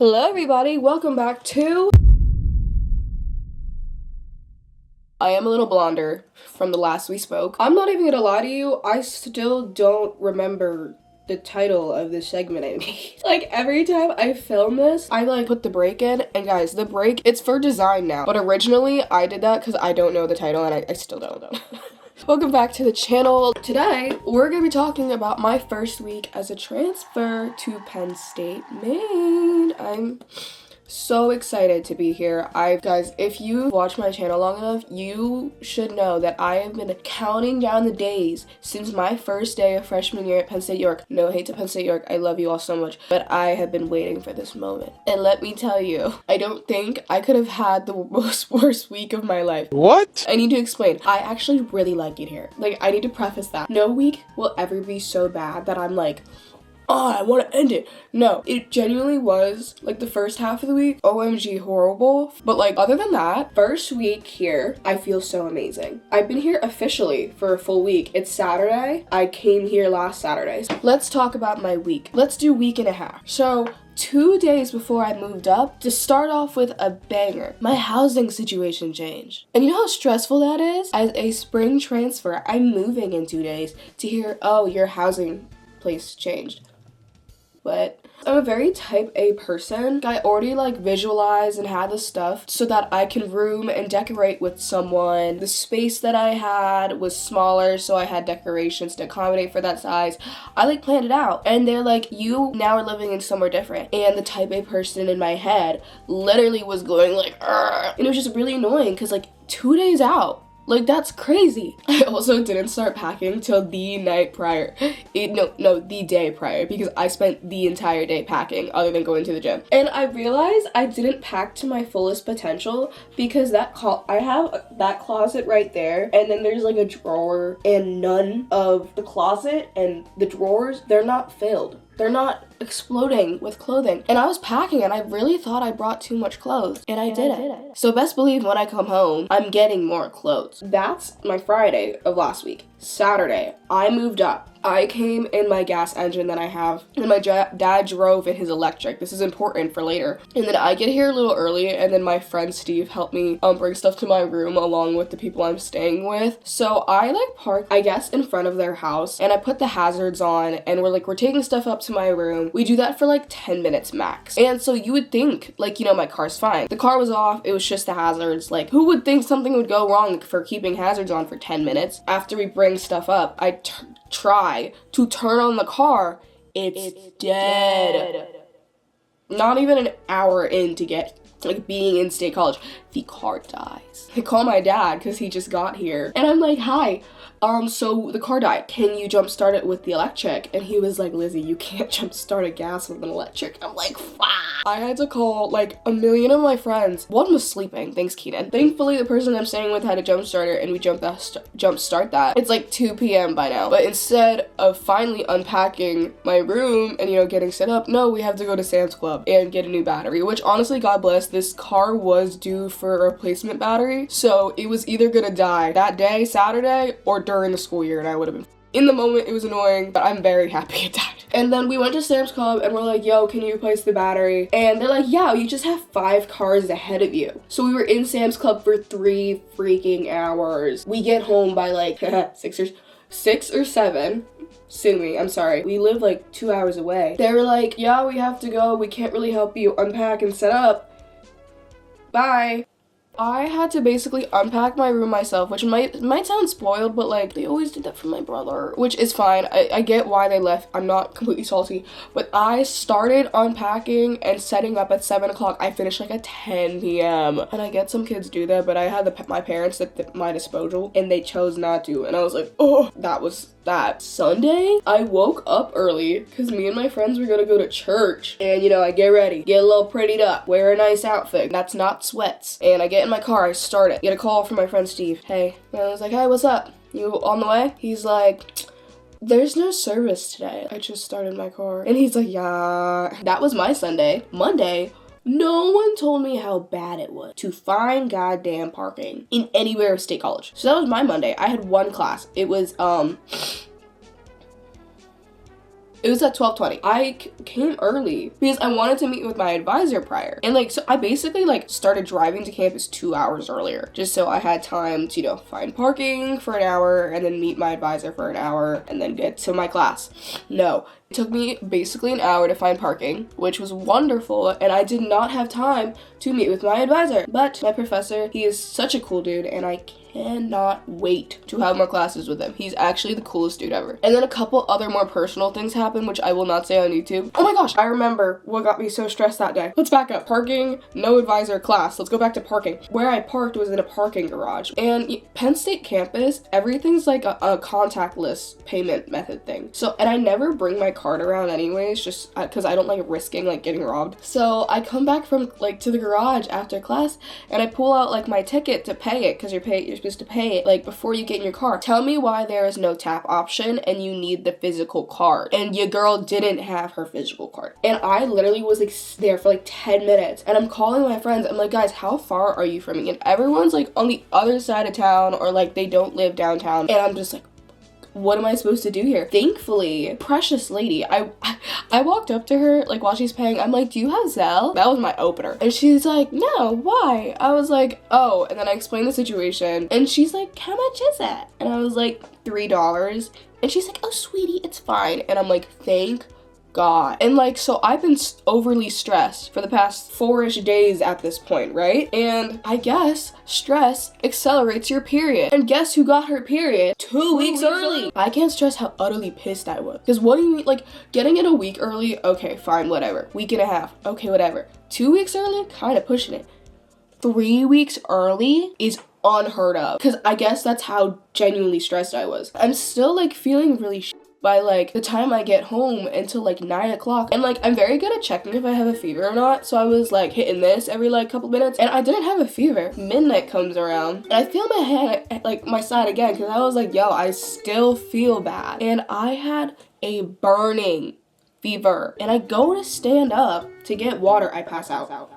Hello everybody, welcome back to... I am a little blonder from the last we spoke. I'm not even gonna lie to you, I still don't remember the title of this segment I made. Like, every time I film this, I put the break in, and guys, the break, it's for design now. But originally, I did that because I don't know the title, and I still don't know. Welcome back to the channel. Today, we're gonna be talking about my first week as a transfer to Penn State, Maine. I'm so excited to be here. Guys, if you watch my channel long enough, you should know that I have been counting down the days since my first day of freshman year at Penn State York. No hate to Penn State York, I love you all so much, but I have been waiting for this moment. And let me tell you, I don't think I could have had the worst week of my life. What? I need to explain. I actually really like it here. I need to preface that. No week will ever be so bad that I'm like, oh, I want to end it. No, it genuinely was, the first half of the week, OMG horrible. But, other than that, first week here, I feel so amazing. I've been here officially for a full week. It's Saturday. I came here last Saturday. Let's talk about my week. Let's do week and a half. So, 2 days before I moved up, to start off with a banger, my housing situation changed. And you know how stressful that is? As a spring transfer, I'm moving in 2 days to hear, oh, your housing place changed. But I'm a very type A person. I already visualized and had the stuff so that I can room and decorate with someone. The space that I had was smaller, so I had decorations to accommodate for that size. I planned it out, and they're like, you now are living in somewhere different. And the type A person in my head literally was going "Argh." And it was just really annoying because 2 days out. That's crazy. I also didn't start packing till the night prior. The day prior, because I spent the entire day packing other than going to the gym. And I realized I didn't pack to my fullest potential because I have that closet right there, and then there's a drawer, and none of the closet and the drawers, they're not filled. They're not exploding with clothing. And I was packing and I really thought I brought too much clothes. And I didn't. So best believe when I come home, I'm getting more clothes. That's my Friday of last week. Saturday, I moved up. I came in my gas engine that I have, and my dad drove in his electric. This is important for later. And then I get here a little early, and then my friend Steve helped me bring stuff to my room along with the people I'm staying with. So I park, I guess, in front of their house, and I put the hazards on, and we're taking stuff up to my room. We do that for 10 minutes max. And so you would think, my car's fine. The car was off, it was just the hazards. Who would think something would go wrong for keeping hazards on for 10 minutes? After we bring stuff up, I try to turn on the car, it's dead. Not even an hour in to get being in State College, the car dies. I call my dad because he just got here, and I'm like, hi, so the car died. Can you jump start it with the electric? And he was like, Lizzie, you can't jump start a gas with an electric. I'm like, fuck. I had to call a million of my friends. One was sleeping, thanks Keenan. Thankfully, the person I'm staying with had a jump starter, and we jump start that. It's 2 p.m. by now. But instead of finally unpacking my room and getting set up, no, we have to go to Sam's Club and get a new battery, which honestly, God bless, this car was due for a replacement battery. So it was either gonna die that day, Saturday, or during the school year, and I would have been. In the moment, it was annoying, but I'm very happy it died. And then we went to Sam's Club, and we're like, yo, can you replace the battery? And they're like, yeah, you just have 5 cars ahead of you. So we were in Sam's Club for 3 freaking hours. We get home by 6 or 7. Sue me, I'm sorry. We live 2 hours away. They were like, yeah, we have to go. We can't really help you unpack and set up. Bye. I had to basically unpack my room myself, which might sound spoiled, but they always did that for my brother, which is fine. I get why they left. I'm not completely salty, but I started unpacking and setting up at 7 o'clock. I finished at 10 p.m. And I get some kids do that, but I had my parents at my disposal, and they chose not to. And I was like, oh, that was that. Sunday, I woke up early because me and my friends were gonna go to church. And I get ready, get a little prettied up, wear a nice outfit that's not sweats. And I get in my car, I start it. Get a call from my friend Steve. Hey. And I was like, hey, what's up? You on the way? He's like, there's no service today. I just started my car. And he's like, yeah. That was my Sunday. Monday, no one told me how bad it was to find goddamn parking in anywhere of State College. So that was my Monday. I had one class. It was, It was at 12:20. I came early because I wanted to meet with my advisor prior. And like, so I basically like started driving to campus 2 hours earlier, just so I had time to, you know, find parking for an hour and then meet my advisor for an hour and then get to my class. No. It took me basically an hour to find parking, which was wonderful, and I did not have time to meet with my advisor. But my professor, he is such a cool dude, and I cannot wait to have more classes with him. He's actually the coolest dude ever. And then a couple other more personal things happened, which I will not say on YouTube. Oh my gosh, I remember what got me so stressed that day. Let's back up. Parking, no advisor, class. Let's go back to parking. Where I parked was in a parking garage. And Penn State campus, everything's like a contactless payment method thing. So, and I never bring my card around anyways, just because I don't like risking like getting robbed. So I come back from like to the garage after class and I pull out like my ticket to pay it, because you're supposed to pay it like before you get in your car. Tell me why there is no tap option and you need the physical card. And your girl didn't have her physical card. And I literally was like there for like 10 minutes and I'm calling my friends. I'm like, guys, how far are you from me? And everyone's like on the other side of town, or like they don't live downtown. And I'm just like, what am I supposed to do here? Thankfully, precious lady, I walked up to her like while she's paying. I'm like, do you have Zelle? That was my opener. And she's like, no, why? I was like, oh. And then I explained the situation and she's like, how much is that? And I was like, $3. And she's like, oh sweetie, it's fine. And I'm like, thank God. And like, so I've been overly stressed for the past 4-ish days at this point, right? And I guess stress accelerates your period. And guess who got her period 2 weeks early? I can't stress how utterly pissed I was. Because what do you mean, like, getting it a week early? Okay, fine, whatever. Week and a half. Okay, whatever. 2 weeks early? Kind of pushing it. 3 weeks early is unheard of. Because I guess that's how genuinely stressed I was. I'm still like feeling really by like the time I get home until like 9 o'clock. And like, I'm very good at checking if I have a fever or not. So I was like hitting this every like couple minutes and I didn't have a fever. Midnight comes around and I feel my head at like my side again, because I was like, yo, I still feel bad. And I had a burning fever and I go to stand up to get water. I pass out.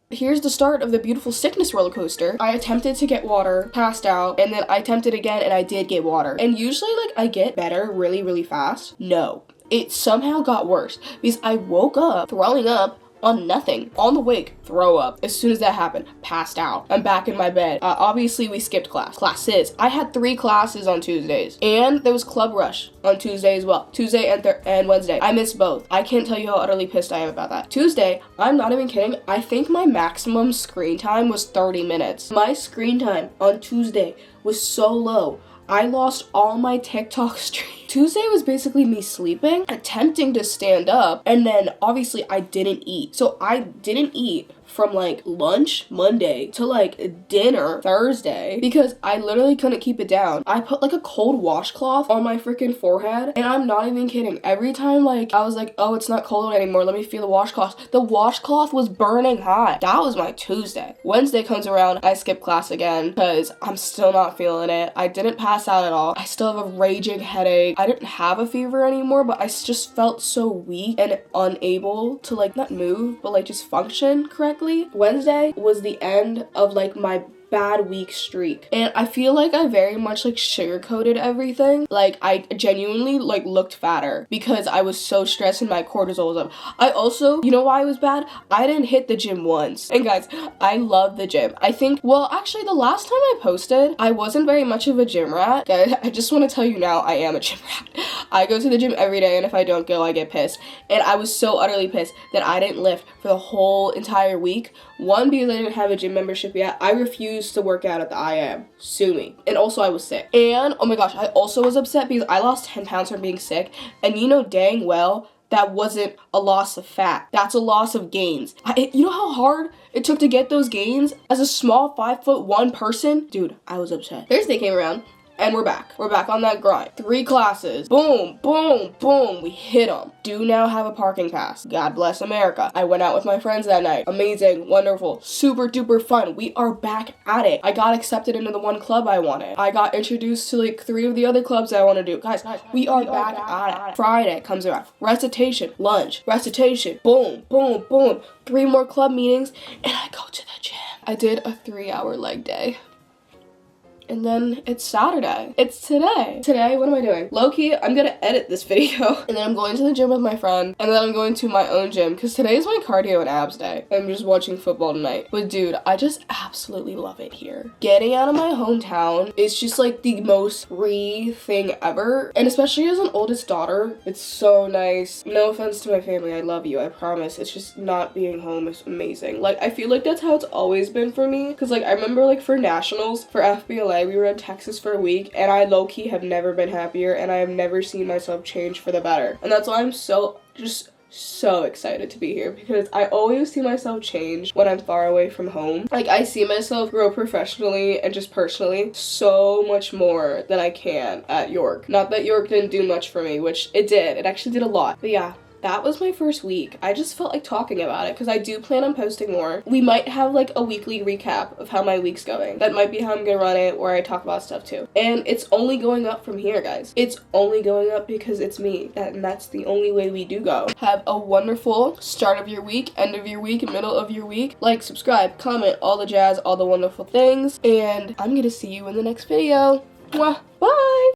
Here's the start of the beautiful sickness roller coaster. I attempted to get water, passed out, and then I attempted again and I did get water. And usually like I get better really, really fast. No, it somehow got worse because I woke up throwing up on nothing. On the wake, throw up. As soon as that happened, passed out. I'm back in my bed. Obviously we skipped classes. I had 3 classes on Tuesdays and there was club rush on Tuesday as well. Tuesday and Wednesday. I missed both. I can't tell you how utterly pissed I am about that. Tuesday, I'm not even kidding. I think my maximum screen time was 30 minutes. My screen time on Tuesday was so low. I lost all my TikTok streams. Tuesday was basically me sleeping, attempting to stand up, and then obviously I didn't eat. So I didn't eat from like lunch Monday to like dinner Thursday because I literally couldn't keep it down. I put like a cold washcloth on my freaking forehead, and I'm not even kidding. Every time like I was like, oh, it's not cold anymore, let me feel the washcloth. The washcloth was burning hot. That was my Tuesday. Wednesday comes around, I skip class again because I'm still not feeling it. I didn't pass out at all. I still have a raging headache. I didn't have a fever anymore, but I just felt so weak and unable to like not move, but like just function correctly. Wednesday was the end of like my bad week streak, and I feel like I very much like sugarcoated everything. Like I genuinely like looked fatter because I was so stressed and my cortisol was up. I also, you know why I was bad? I didn't hit the gym once. And guys, I love the gym. I think, well, actually the last time I posted, I wasn't very much of a gym rat. Guys, I just want to tell you now, I am a gym rat. I go to the gym every day, and if I don't go, I get pissed. And I was so utterly pissed that I didn't lift for the whole entire week. One, because I didn't have a gym membership yet. I refused to work out at the IM. Sue me. And also I was sick. And oh my gosh, I also was upset because I lost 10 pounds from being sick. And you know dang well that wasn't a loss of fat. That's a loss of gains. You know how hard it took to get those gains as a small 5'1" person? Dude, I was upset. Thursday came around. And we're back. We're back on that grind. 3 classes. Boom, boom, boom. We hit them. Do now have a parking pass. God bless America. I went out with my friends that night. Amazing, wonderful, super duper fun. We are back at it. I got accepted into the one club I wanted. I got introduced to like 3 of the other clubs I want to do. Guys, we are back at it. Friday comes around. Recitation, lunch, recitation, boom, boom, boom. 3 more club meetings, and I go to the gym. I did a 3-hour leg day. and then it's Saturday. It's today. Today, what am I doing? Low-key, I'm gonna edit this video, and then I'm going to the gym with my friend, and then I'm going to my own gym, because today is my cardio and abs day. I'm just watching football tonight. But dude, I just absolutely love it here. Getting out of my hometown is just like the most free thing ever, and especially as an oldest daughter, it's so nice. No offense to my family, I love you, I promise. It's just not being home is amazing. Like, I feel like that's how it's always been for me, because like I remember like for nationals, for FBLA, we were in Texas for a week, and I low-key have never been happier, and I have never seen myself change for the better. And that's why I'm so excited to be here, because I always see myself change when I'm far away from home. Like, I see myself grow professionally and just personally so much more than I can at York. Not that York didn't do much for me, which it did. It actually did a lot. But yeah, that was my first week. I just felt like talking about it because I do plan on posting more. We might have like a weekly recap of how my week's going. That might be how I'm gonna run it, where I talk about stuff too. And it's only going up from here, guys. It's only going up because it's me. And that's the only way we do go. Have a wonderful start of your week, end of your week, middle of your week. Like, subscribe, comment, all the jazz, all the wonderful things. And I'm gonna see you in the next video. Mwah. Bye!